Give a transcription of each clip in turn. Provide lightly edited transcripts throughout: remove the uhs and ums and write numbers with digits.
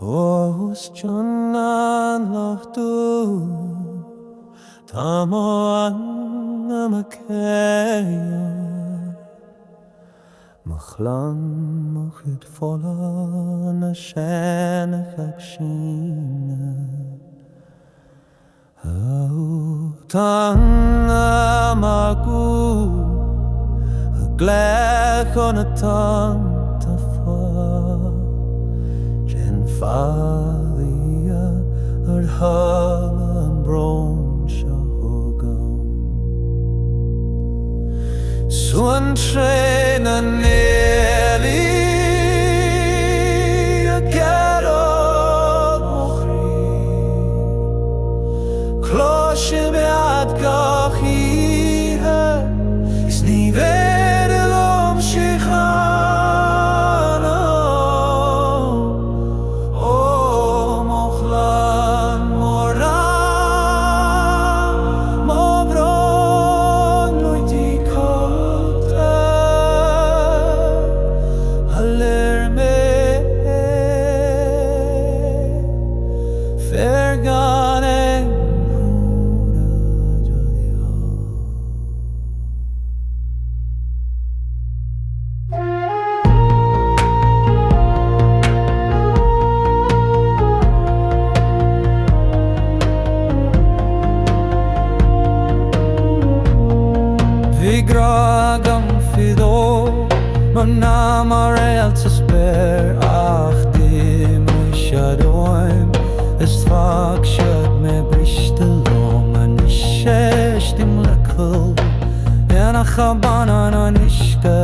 Os Johnan lachtu Tamo anamakeya Machlan mochit fola na shene chakshina Tanga magu Glech on a tanta fa Jen falia Hala bron shahogam Swan train and nearly a ghetto mochri Kloshim be'ad gachiha Is nivel elom shichana Oh mochlan moram Mobron loitikota Alerme Fergane Vigragam fido Manam arel to spare Ach dim shadoim Es fakshad me brishtelom Anishesh dim lekul Yana chabana anishka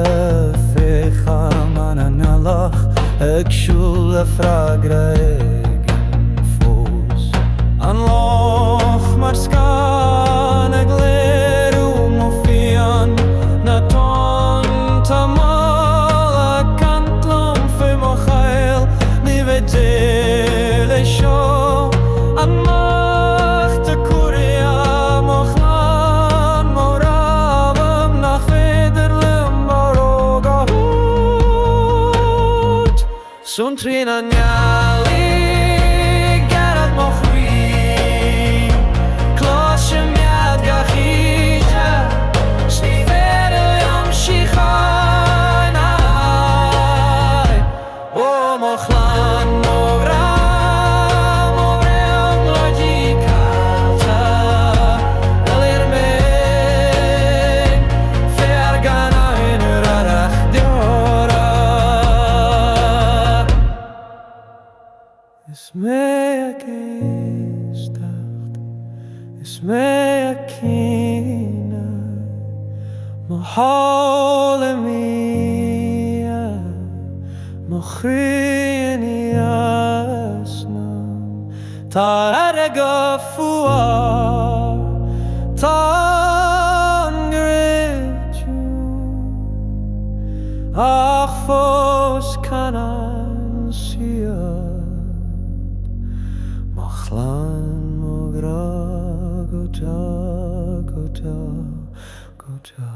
Fechaman analach Ekshul afragra egin fos Anloch marskan egleru mofian Naton tamala kantlom fe mochael Nivedele sho Anmach te kuria mochlan moravam Nach vederlem barogahut Suntrina nyali Gerad mochri Kloshim yad gachija Shnifer yom shichanai O mochlan mogram Moream logikalta Elirmein Fergana in rarach diora Es mea gestacht Es mea kina Mahole mia Mochrini asnam Tarega fuar Tangrechu Ach fos kanan siad Machlan mogra gota gota gota